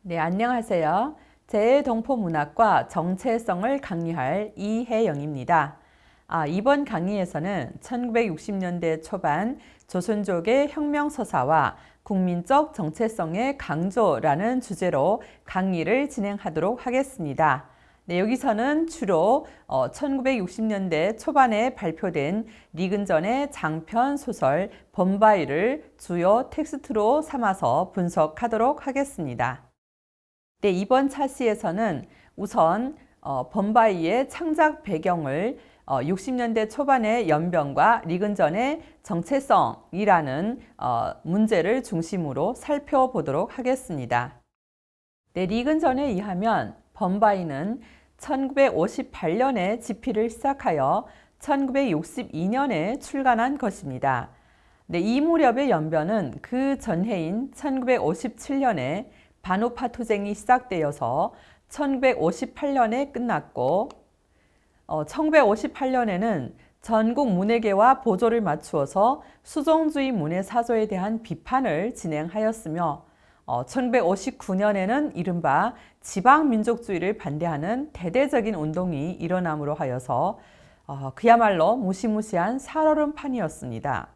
네, 안녕하세요. 재해동포문학과 정체성을 강의할 이혜영입니다. 이번 강의에서는 1960년대 초반 조선족의 혁명서사와 국민적 정체성의 강조라는 주제로 강의를 진행하도록 하겠습니다. 네, 여기서는 주로 1960년대 초반에 발표된 리근전의 장편 소설 범바이를 주요 텍스트로 삼아서 분석하도록 하겠습니다. 네, 이번 차시에서는 우선 범바이의 창작 배경을 60년대 초반의 연변과 리근전의 정체성이라는 문제를 중심으로 살펴보도록 하겠습니다. 네, 리근전에 의하면 범바이는 1958년에 집필을 시작하여 1962년에 출간한 것입니다. 네, 이 무렵의 연변은 그 전해인 1957년에 반우파 투쟁이 시작되어서 1958년에 끝났고 1958년에는 전국 문예계와 보조를 맞추어서 수종주의 문예사조에 대한 비판을 진행하였으며 1959년에는 이른바 지방민족주의를 반대하는 대대적인 운동이 일어남으로 하여서 그야말로 무시무시한 살얼음판이었습니다.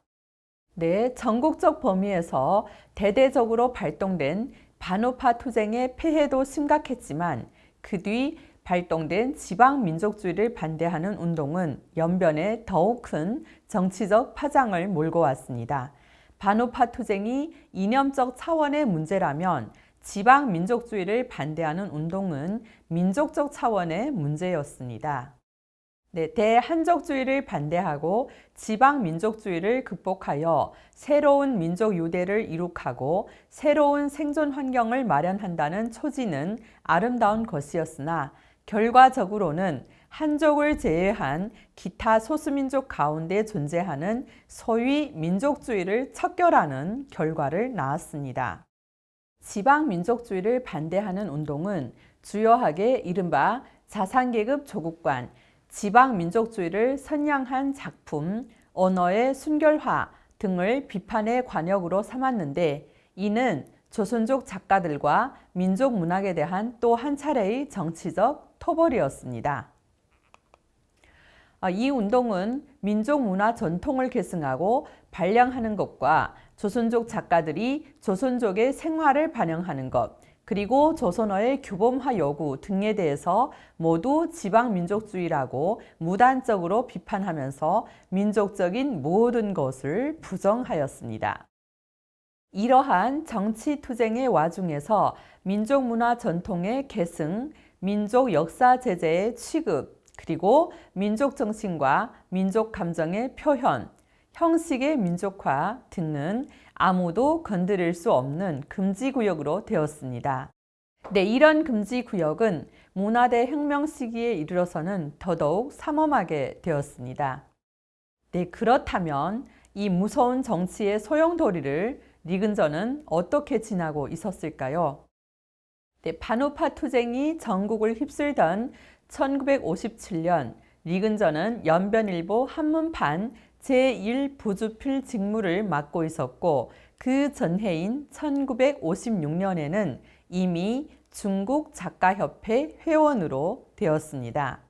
네, 전국적 범위에서 대대적으로 발동된 반우파 투쟁의 폐해도 심각했지만 그 뒤 발동된 지방민족주의를 반대하는 운동은 연변에 더욱 큰 정치적 파장을 몰고 왔습니다. 반우파 투쟁이 이념적 차원의 문제라면 지방민족주의를 반대하는 운동은 민족적 차원의 문제였습니다. 네, 대한족주의를 반대하고 지방민족주의를 극복하여 새로운 민족 유대를 이룩하고 새로운 생존 환경을 마련한다는 초지는 아름다운 것이었으나 결과적으로는 한족을 제외한 기타 소수민족 가운데 존재하는 소위 민족주의를 척결하는 결과를 낳았습니다. 지방민족주의를 반대하는 운동은 주요하게 이른바 자산계급 조국관, 지방민족주의를 선양한 작품, 언어의 순결화 등을 비판의 관역으로 삼았는데 이는 조선족 작가들과 민족문학에 대한 또 한 차례의 정치적 토벌이었습니다. 이 운동은 민족문화 전통을 계승하고 발扬하는 것과 조선족 작가들이 조선족의 생활을 반영하는 것, 그리고 조선어의 규범화 요구 등에 대해서 모두 지방민족주의라고 무단적으로 비판하면서 민족적인 모든 것을 부정하였습니다. 이러한 정치투쟁의 와중에서 민족문화 전통의 계승, 민족 역사 제재의 취급, 그리고 민족정신과 민족감정의 표현, 형식의 민족화 등은 아무도 건드릴 수 없는 금지구역으로 되었습니다. 네, 이런 금지구역은 문화대혁명 시기에 이르러서는 더더욱 삼엄하게 되었습니다. 네, 그렇다면 이 무서운 정치의 소용돌이를 리근전은 어떻게 지나고 있었을까요? 네, 반우파 투쟁이 전국을 휩쓸던 1957년 리근전은 연변일보 한문판 제1부주필 직무를 맡고 있었고 그 전해인 1956년에는 이미 중국 작가협회 회원으로 되었습니다.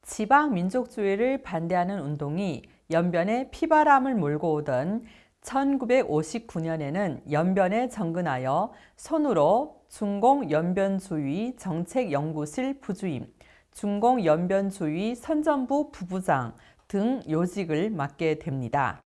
지방민족주의를 반대하는 운동이 연변에 피바람을 몰고 오던 1959년에는 연변에 정근하여 손으로 중공연변주의 정책연구실 부주임, 중공연변주의 선전부 부부장 등 요직을 맡게 됩니다.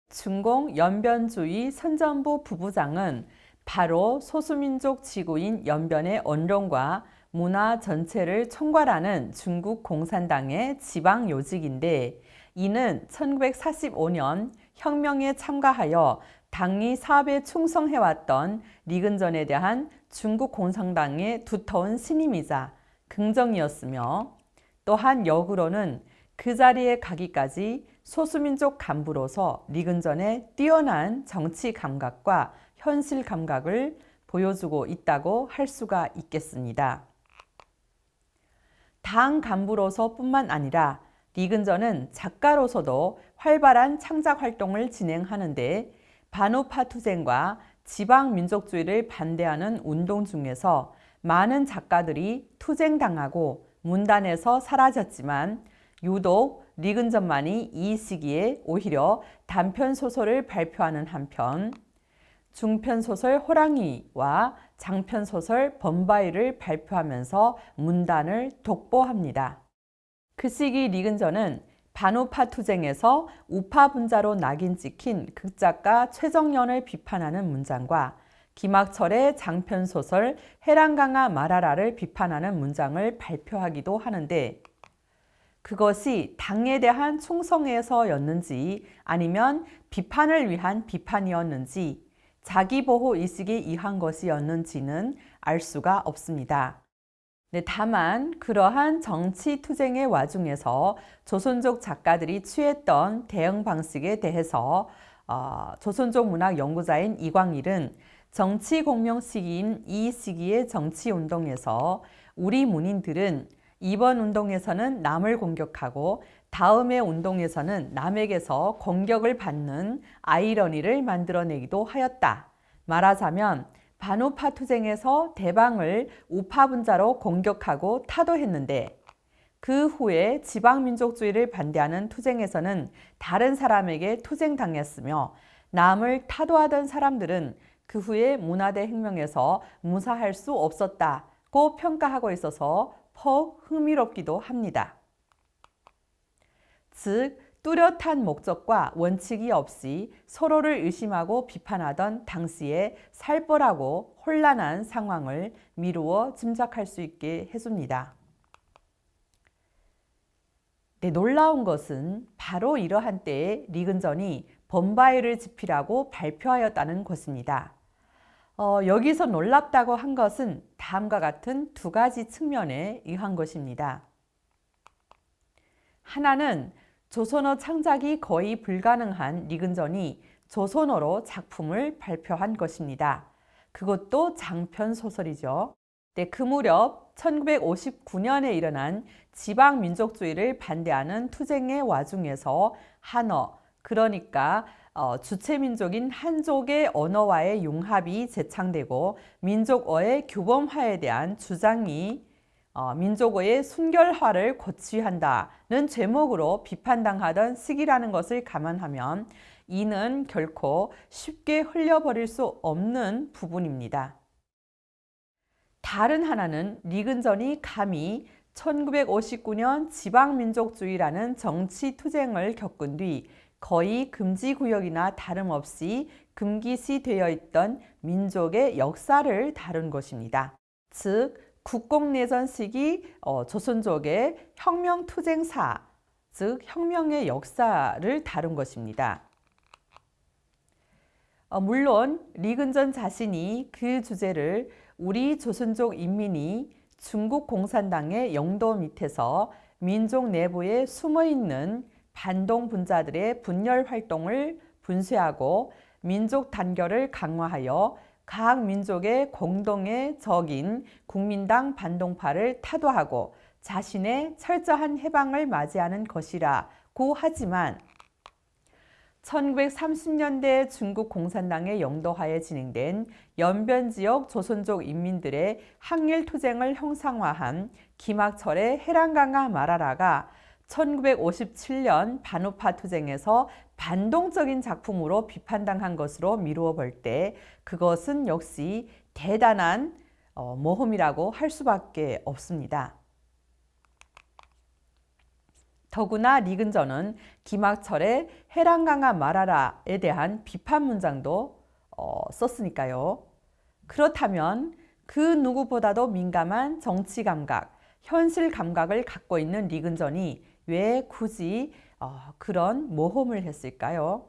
중공연변주의 선전부 부부장은 바로 소수민족 지구인 연변의 언론과 문화 전체를 총괄하는 중국 공산당의 지방 요직인데 이는 1945년 혁명에 참가하여 당리 사업에 충성해왔던 리근전에 대한 중국 공산당의 두터운 신임이자 긍정이었으며 또한 역으로는 그 자리에 가기까지 소수민족 간부로서 리근전의 뛰어난 정치 감각과 현실 감각을 보여주고 있다고 할 수가 있겠습니다. 당 간부로서 뿐만 아니라 리근전은 작가로서도 활발한 창작 활동을 진행하는데 반우파 투쟁과 지방민족주의를 반대하는 운동 중에서 많은 작가들이 투쟁당하고 문단에서 사라졌지만 유독 리근전만이 이 시기에 오히려 단편소설을 발표하는 한편 중편소설 호랑이와 장편소설 범바위를 발표하면서 문단을 독보합니다. 그 시기 리근전은 반우파 투쟁에서 우파 분자로 낙인 찍힌 극작가 최정연을 비판하는 문장과 김학철의 장편소설 해랑강아 마라라를 비판하는 문장을 발표하기도 하는데 그것이 당에 대한 충성에서였는지 아니면 비판을 위한 비판이었는지 자기보호 의식이 이한 것이었는지는 알 수가 없습니다. 다만 그러한 정치 투쟁의 와중에서 조선족 작가들이 취했던 대응 방식에 대해서 조선족 문학 연구자인 이광일은 정치 공명 시기인 이 시기의 정치 운동에서 우리 문인들은 이번 운동에서는 남을 공격하고 다음의 운동에서는 남에게서 공격을 받는 아이러니를 만들어내기도 하였다. 말하자면 반우파 투쟁에서 대방을 우파 분자로 공격하고 타도했는데 그 후에 지방민족주의를 반대하는 투쟁에서는 다른 사람에게 투쟁당했으며 남을 타도하던 사람들은 그 후에 문화대 혁명에서 무사할 수 없었다고 평가하고 있어서 더욱 흥미롭기도 합니다. 즉 뚜렷한 목적과 원칙이 없이 서로를 의심하고 비판하던 당시의 살벌하고 혼란한 상황을 미루어 짐작할 수 있게 해줍니다. 놀라운 것은 바로 이러한 때에 리근전이 범바위를 집필하고 발표하였다는 것입니다. 여기서 놀랍다고 한 것은 다음과 같은 두 가지 측면에 의한 것입니다. 하나는 조선어 창작이 거의 불가능한 리근전이 조선어로 작품을 발표한 것입니다. 그것도 장편 소설이죠. 그 무렵 1959년에 일어난 지방민족주의를 반대하는 투쟁의 와중에서 한어, 그러니까 주체민족인 한족의 언어와의 융합이 제창되고 민족어의 규범화에 대한 주장이 민족어의 순결화를 고취한다는 제목으로 비판당하던 시기라는 것을 감안하면 이는 결코 쉽게 흘려버릴 수 없는 부분입니다. 다른 하나는 리근전이 감히 1959년 지방민족주의라는 정치 투쟁을 겪은 뒤 거의 금지구역이나 다름없이 금기시되어 있던 민족의 역사를 다룬 것입니다. 즉 국공내전 시기 조선족의 혁명투쟁사, 즉 혁명의 역사를 다룬 것입니다. 물론 리근전 자신이 그 주제를 우리 조선족 인민이 중국 공산당의 영도 밑에서 민족 내부에 숨어있는 반동 분자들의 분열 활동을 분쇄하고 민족 단결을 강화하여 각 민족의 공동의 적인 국민당 반동파를 타도하고 자신의 철저한 해방을 맞이하는 것이라고 하지만 1930년대 중국 공산당의 영도하에 진행된 연변지역 조선족 인민들의 항일투쟁을 형상화한 김학철의 해랑강아 마라라가 1957년 반우파 투쟁에서 반동적인 작품으로 비판당한 것으로 미루어 볼 때 그것은 역시 대단한 모험이라고 할 수밖에 없습니다. 더구나 리근전은 김학철의 해랑강아 마라라에 대한 비판 문장도 썼으니까요. 그렇다면 그 누구보다도 민감한 정치 감각, 현실 감각을 갖고 있는 리근전이 왜 굳이 그런 모험을 했을까요?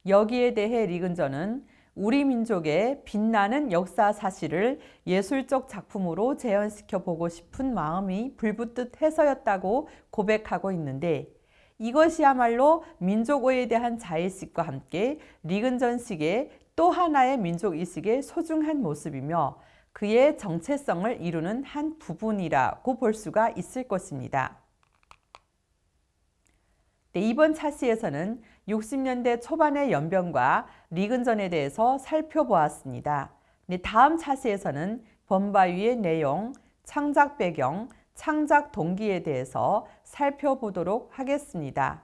여기에 대해 리근전은 우리 민족의 빛나는 역사 사실을 예술적 작품으로 재현시켜 보고 싶은 마음이 불붙듯 해서였다고 고백하고 있는데 이것이야말로 민족어에 대한 자의식과 함께 리근전식의 또 하나의 민족의식의 소중한 모습이며 그의 정체성을 이루는 한 부분이라고 볼 수가 있을 것입니다. 네, 이번 차시에서는 60년대 초반의 연변과 리근전에 대해서 살펴보았습니다. 네, 다음 차시에서는 범바위의 내용, 창작 배경, 창작 동기에 대해서 살펴보도록 하겠습니다.